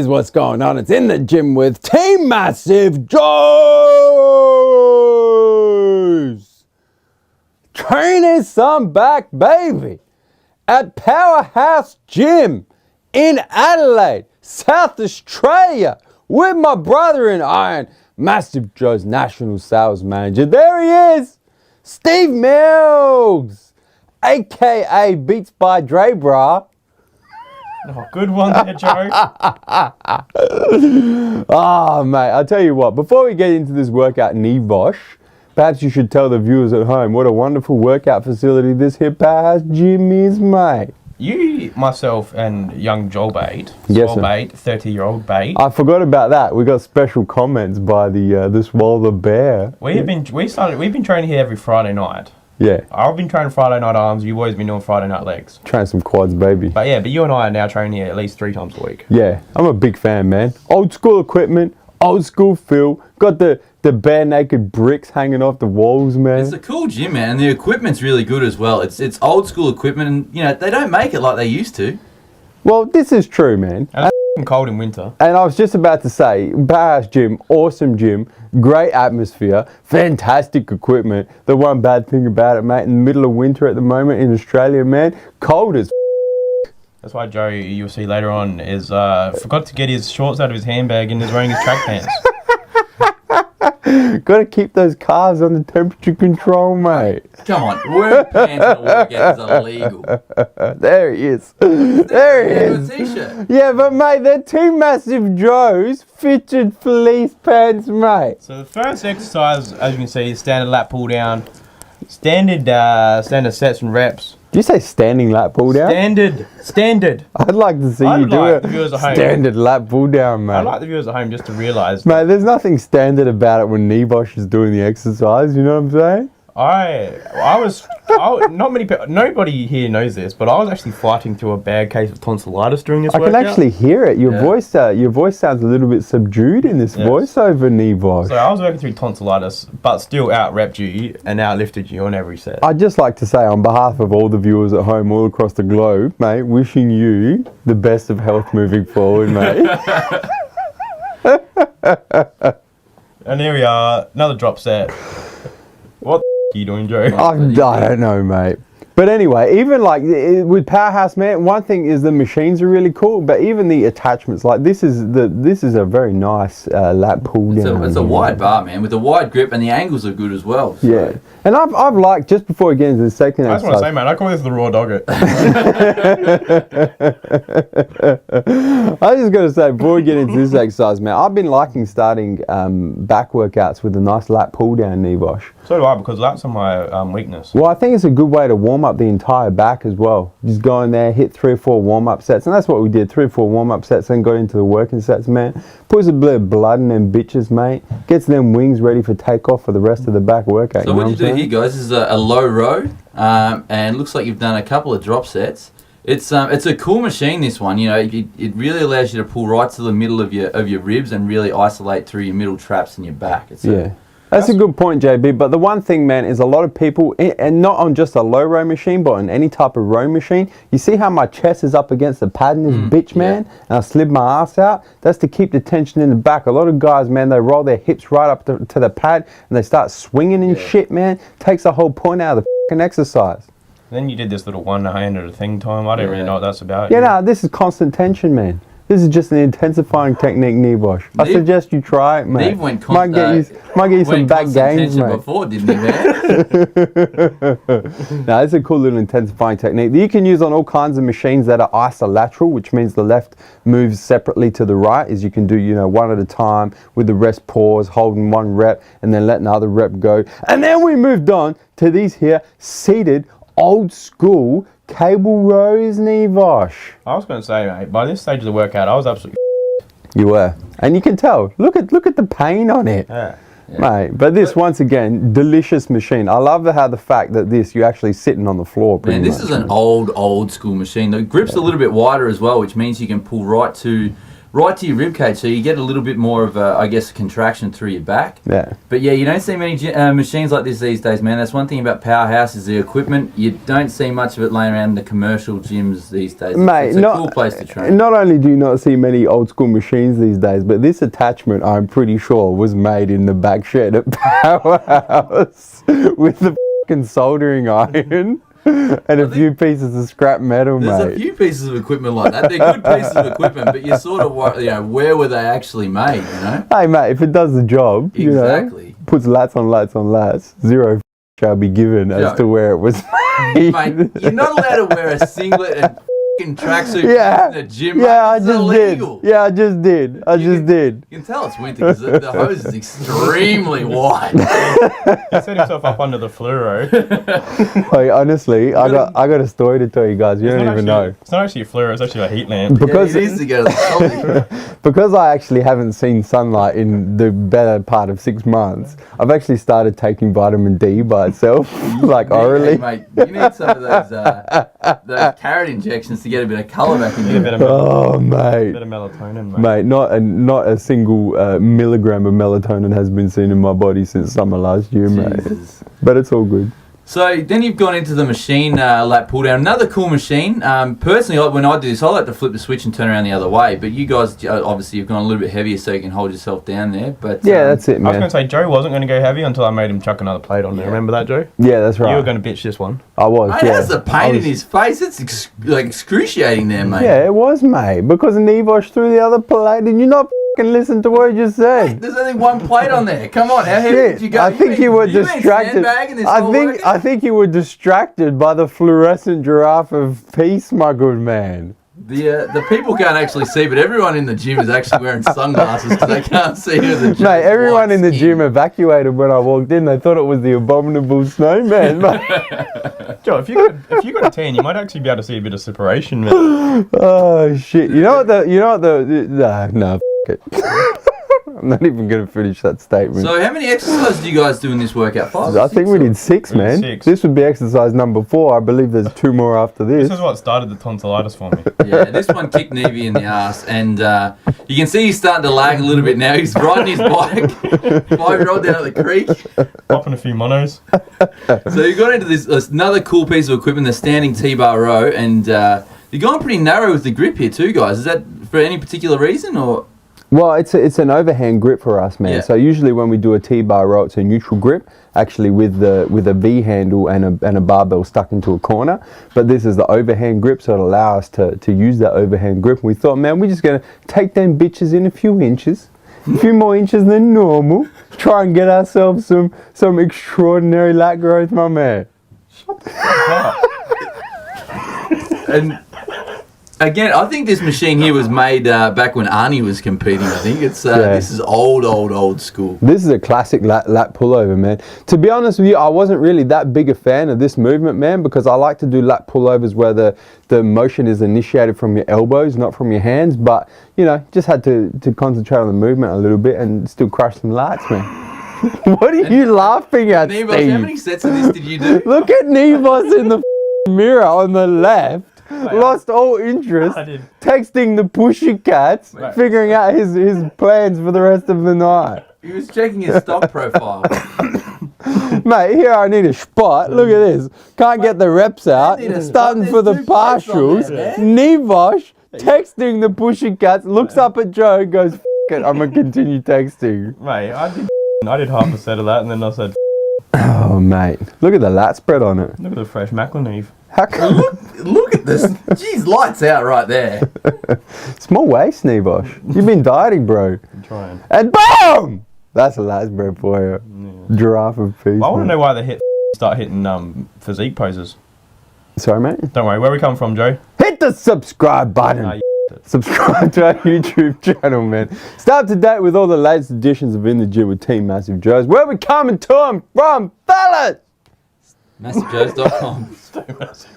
here's what's going on. It's In the Gym with Team Massive Joes. Training some back, baby, at Powerhouse Gym in Adelaide, South Australia, with my brother in iron, Massive Joe's National Sales Manager. There he is, Steve Mills, aka Beats by Dre, brah. Oh, good one there, Joe. Oh, mate, I'll tell you what, before we get into this workout Nivosh, perhaps you should tell the viewers at home what a wonderful workout facility this here Powerhouse Gym is, mate. You, myself, and young Joel Bate, Yes, Swole sir. Bate, 30-year-old Bate. I forgot about that. We got special comments by the Swole the Bear. We've been training here every Friday night. Yeah, I've been training Friday night arms. You boys been doing Friday night legs. trying some quads, baby. But you and I are now training here at least 3 times a week. Yeah, I'm a big fan, man. Old school equipment, old school feel. Got the bare naked bricks hanging off the walls, man. It's a cool gym, man, and the equipment's really good as well. It's old school equipment, and they don't make it like they used to. Well, this is true, man. And it's cold in winter. And I was just about to say, Powerhouse Gym, awesome gym, great atmosphere, fantastic equipment. The one bad thing about it, mate, in the middle of winter at the moment in Australia, man, cold as That's why Joe, you'll see later on, is forgot to get his shorts out of his handbag and is wearing his track pants. Gotta keep those calves under temperature control, mate. Come on, wearing pants at a workout is illegal. There he is. There he is. A t-shirt. Yeah, but mate, they're two Massive Joes fitted fleece pants, mate. So the first exercise, as you can see, is standard lat pull down. Standard sets and reps. Do you say standing lat pull down? Standard. I'd like to see I you would do like it. the viewers at home. Standard lat pull down, mate. I'd like the viewers at home just to realise. Mate, there's nothing standard about it when Nivosh is doing the exercise, you know what I'm saying? Not many people, nobody here knows this, but I was actually fighting through a bad case of tonsillitis during this I workout. can actually hear it. Your Yeah. voice sounds a little bit subdued in this Yes. voiceover, Nivosh. So I was working through tonsillitis, but still out-repped you and out-lifted you on every set. I'd just like to say on behalf of all the viewers at home all across the globe, mate, wishing you the best of health moving forward, mate. And here we are, another drop set. What the are you doing, Joe? I don't know, mate. But anyway, even like with Powerhouse, man, one thing is the machines are really cool, but even the attachments, like this is a very nice lat pull down. It's a wide bar, man, with a wide grip, and the angles are good as well. So. Yeah, and I've liked, just before we get into the second I just want to exercise. say, man, I call this the raw dogget. I just got to say, before we get into this exercise, man, I've been liking starting back workouts with a nice lat pull down, Nivosh. So do I, because that's my weakness. Well, I think it's a good way to warm up the entire back as well. Just go in there, hit 3 or 4 warm-up sets, and that's what we did, 3 or 4 warm-up sets, then got into the working sets, man. Puts a bit of blood in them bitches, mate. Gets them wings ready for takeoff for the rest of the back workout. So what you do here, guys, is a low row, and looks like you've done a couple of drop sets. It's a cool machine, this one. It really allows you to pull right to the middle of your ribs and really isolate through your middle traps and your back. That's a good point, JB. But the one thing, man, is a lot of people, and not on just a low row machine, but on any type of row machine, you see how my chest is up against the pad in this bitch, man? And I slid my ass out? That's to keep the tension in the back. A lot of guys, man, they roll their hips right up to the pad and they start swinging and shit, man. Takes the whole point out of the fucking exercise. Then you did this little one-handed thing time. I don't really know what that's about. Yeah, no, this is constant tension, man. This is just an intensifying technique, Nivosh. I suggest you try it, mate. Neve went might get you some back gains, mate. Before, didn't he, man? No, it's a cool little intensifying technique that you can use on all kinds of machines that are isolateral, which means the left moves separately to the right, as you can do, one at a time with the rest pause, holding 1 rep, and then letting the other rep go. And then we moved on to these here seated, old school cable rows, Nivosh. I was going to say, mate, by this stage of the workout, I was absolutely You were. And you can tell. Look at the pain on it. yeah. Mate, but this, once again, delicious machine. I love how the fact that you're actually sitting on the floor. Man, this is an old school machine. The grip's a little bit wider as well, which means you can pull right to right to your rib cage, so you get a little bit more of a, I guess, a contraction through your back. Yeah. But yeah, you don't see many machines like this these days, man. That's one thing about Powerhouse is the equipment. You don't see much of it laying around in the commercial gyms these days. Mate, it's a cool place to train. Not only do you not see many old school machines these days, but this attachment, I'm pretty sure, was made in the back shed at Powerhouse with the fucking soldering iron. And a few pieces of scrap metal, There's mate. a few pieces of equipment like that. They're good pieces of equipment, but you sort of, where were they actually made, you know? Hey, mate, if it does the job, Exactly. you know, puts lats on lats, zero shall be given as to where it was made. Mate, you're not allowed to wear a singlet and fucking tracksuit in the gym, mate. Yeah, It's I just illegal. did. Yeah, I just did. I just did. You can tell it's winter because the hose is extremely wide. He set himself up under the fluoro. Hey, honestly, I got a story to tell you guys. You don't even know. It's not actually a fluoro, it's actually a heat lamp. Because it needs to go to the solid. because I actually haven't seen sunlight in the better part of 6 months, I've actually started taking vitamin D by itself, like orally. Hey, mate, you need some of those carrot injections to get a bit of colour back in Yeah, you. Oh, mate. Bit of melatonin, mate. Mate, not a single milligram of melatonin has been seen in my body since summer last year, mate. Jesus. But it's all good. So then you've gone into the machine lat pull down. Another cool machine. Personally, when I do this, I like to flip the switch and turn around the other way. But you guys, obviously, you've gone a little bit heavier so you can hold yourself down there. But Yeah, that's it, I was man. going to say, Joe wasn't going to go heavy until I made him chuck another plate on there. Remember that, Joe? Yeah, that's right. You were going to bitch this one. I was, mate, yeah. that's the pain in his face. It's excruciating there, mate. Yeah, it was, mate. Because Nevosh threw the other plate. Did you not fucking listen to what I just said? There's only one plate on there. Come on, how heavy Shit, did you go? I think you were distracted. I I think you were distracted by the fluorescent giraffe of peace, my good man. The people can't actually see, but everyone in the gym is actually wearing sunglasses because they can't see who the Mate, everyone in the gym evacuated when I walked in. They thought it was the abominable snowman, mate. Joe, if you got a tan, you might actually be able to see a bit of separation, man. Oh shit! No, f*** it. I'm not even gonna finish that statement. So how many exercises do you guys do in this workout? 5? I think we did 6, man. 6. This would be exercise number 4. I believe there's 2 more after this. This is what started the tonsillitis for me. Yeah, this one kicked Nevy in the ass, and you can see he's starting to lag a little bit now. He's riding his bike, 5-year-old down at the creek. Popping a few monos. So you got into this another cool piece of equipment, the standing T-bar row, and you're going pretty narrow with the grip here too, guys. Is that for any particular reason, or? Well, it's an overhand grip for us, man. Yeah. So usually when we do a T-bar row, it's a neutral grip, actually with a V handle and a barbell stuck into a corner. But this is the overhand grip, so it allows us to use that overhand grip. And we thought, man, we're just gonna take them bitches in a few inches, a few more inches than normal. Try and get ourselves some extraordinary lat growth, my man. And again, I think this machine here was made back when Arnie was competing. I think it's this is old school. This is a classic lat pullover, man. To be honest with you, I wasn't really that big a fan of this movement, man, because I like to do lat pullovers where the motion is initiated from your elbows, not from your hands. But, you know, just had to concentrate on the movement a little bit and still crush some lats, man. What are you laughing at, Nevos, Steve? how many sets of this did you do? Look at Nevos in the mirror on the left. Lost all interest, I did. texting the pussycats, figuring out his plans for the rest of the night. He was checking his stock profile. Mate, here I need a spot. Look at this. Can't get the reps out. need a spot. Starting There's for the 2 plates on partials. there, Nevosh texting the pussycats, looks up at Joe, goes, F it, I'm going to continue texting. Mate, I did half a set of that, and then I said, Oh, mate. Look at the lat spread on it. look at the fresh Macklin Eve. How come? Look at this. Jeez, lights out right there. Small waist, Nevosh. You've been dieting, bro. I'm trying. And boom! That's a lat spread for you. Yeah. Giraffe of peace. I want to man. know why they start hitting physique poses. Sorry, mate. Don't worry, where we come from, Joe? Hit the subscribe button. Nah, you Subscribe to our YouTube channel, man. Stay up to date with all the latest editions of In the Gym with Team Massive Joes. Where we coming to them from, fellas? MassiveJoes.com. Stay massive.